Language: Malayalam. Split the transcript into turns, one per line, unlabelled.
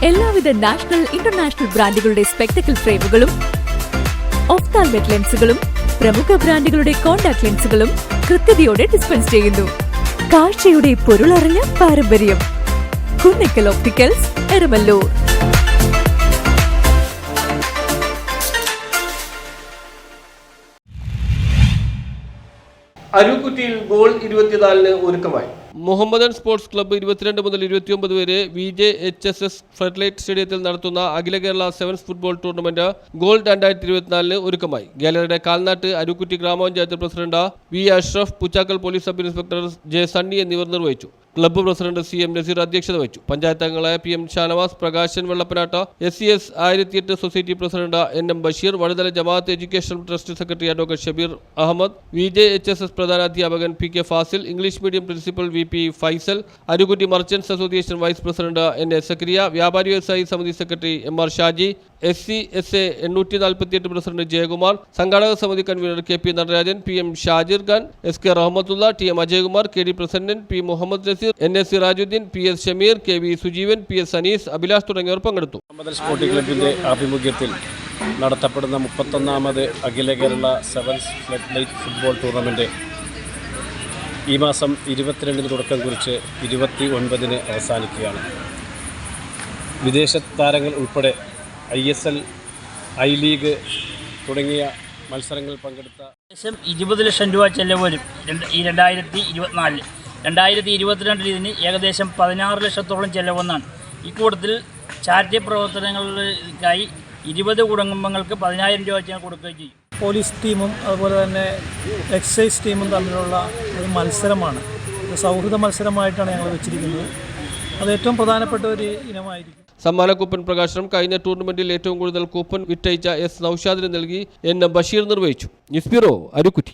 എല്ലാവിധ നാഷണൽ ഇന്റർനാഷണൽ ബ്രാൻഡുകളുടെ സ്പെക്ടക്കിൾ ഫ്രെയിമുകളും ഒഫ്താൽമെറ്റ് ലെൻസുകളും പ്രമുഖ ബ്രാൻഡുകളുടെ കോൺടാക്ട് ലെൻസുകളും കൃത്യതയോടെ ഡിസ്പെൻസ് ചെയ്യുന്നു. കാഴ്ചയുടെ പൊരുളറിഞ്ഞ പാരമ്പര്യം. കുന്നക്കൽ ഓപ്റ്റിക്കൽസ്, എരമല്ലൂർ.
അരുക്കുറ്റിയിൽ ഗോൾ 24-ന് ഒരുക്കമായി. മുഹമ്മദൻ സ്പോർട്സ് ക്ലബ്ബ് 22 മുതൽ 29 വരെ VJHSS ഫ്ലഡ്ലൈറ്റ് സ്റ്റേഡിയത്തിൽ നടത്തുന്ന അഖില Kerala sevens football tournament goal 2024-ന് ഒരുക്കമായി. ഗാലറിയുടെ കാൽനാട്ട് അരുക്കുറ്റി ഗ്രാമപഞ്ചായത്ത് president V Ashraf, Poochakkal police sub inspector J Sunny എന്നിവർ നിർവഹിച്ചു. ക്ലബ്ബ് പ്രസിഡന്റ് CM നസീർ അധ്യക്ഷത വഹിച്ചു. പഞ്ചായത്ത് അംഗങ്ങളായ PM Shanavas, Prakashan Vellappanattu, SCS 1008 society president NM Basheer, Vaduthala Jamaath education trust secretary advocate Shabeer Ahammed, VJHSS പ്രധാനാധ്യാപകൻ PK Fasil, English medium principal VP Faisal, Arookutty merchants association vice president NA Zakariya, Vyapari Vyavasayi Samithi secretary MR Shaji, SCSA 848 president Jayakumar, സംഘാടക സമിതി convener KP Natarajan, PM Shajir Khan, SK Rahmathulla, TM Ajayakumar, KD president P Muhammad Nazeer, NA Sirajuddin, PS Shameer, KV സുജീവൻ, PS Anees, Abhilash തുടങ്ങിയവർ പങ്കെടുത്തു.
മുഹമ്മദൻ സ്പോർട്ടിംഗ് ക്ലബിന്റെ ആഭിമുഖ്യത്തിൽ നടത്തപ്പെടുന്ന 31ാമത് അഖില Kerala sevens floodlight football tournament ഈ മാസം 22-ന് തുടക്കം കുറിച്ച് 29-ന് അവസാനിക്കുകയാണ്. വിദേശ താരങ്ങൾ ഉൾപ്പെടെ ISL, I ലീഗ് തുടങ്ങിയ മത്സരങ്ങൾ പങ്കെടുത്ത
20 ലക്ഷം രൂപ ചെലവ് വരും. ഈ 2024 2022 ഇതിന് ഏകദേശം 16 ലക്ഷത്തോളം ചെലവെന്നാണ്. ഈ കൂട്ടത്തിൽ ചാരിറ്റി പ്രവർത്തനങ്ങൾക്കായി 20 കുടുംബങ്ങൾക്ക് 10,000 രൂപ വെച്ച് കൊടുക്കുകയും ചെയ്യും.
പോലീസ് ടീമും അതുപോലെ തന്നെ എക്സൈസ് ടീമും തമ്മിലുള്ള ഒരു മത്സരമാണ്. ഒരു സൗഹൃദ മത്സരമായിട്ടാണ് ഞങ്ങൾ വെച്ചിരിക്കുന്നത്. അത് ഏറ്റവും പ്രധാനപ്പെട്ട ഒരു ഇനമായിരിക്കും.
സമ്മാന കൂപ്പൺ പ്രകാശനം കഴിഞ്ഞ ടൂർണമെന്റിൽ ഏറ്റവും കൂടുതൽ കൂപ്പൺ വിറ്റഴിച്ച S നൌഷാദിന് നൽകി NM ബഷീർ നിർവഹിച്ചു. News bureau, Arookutty.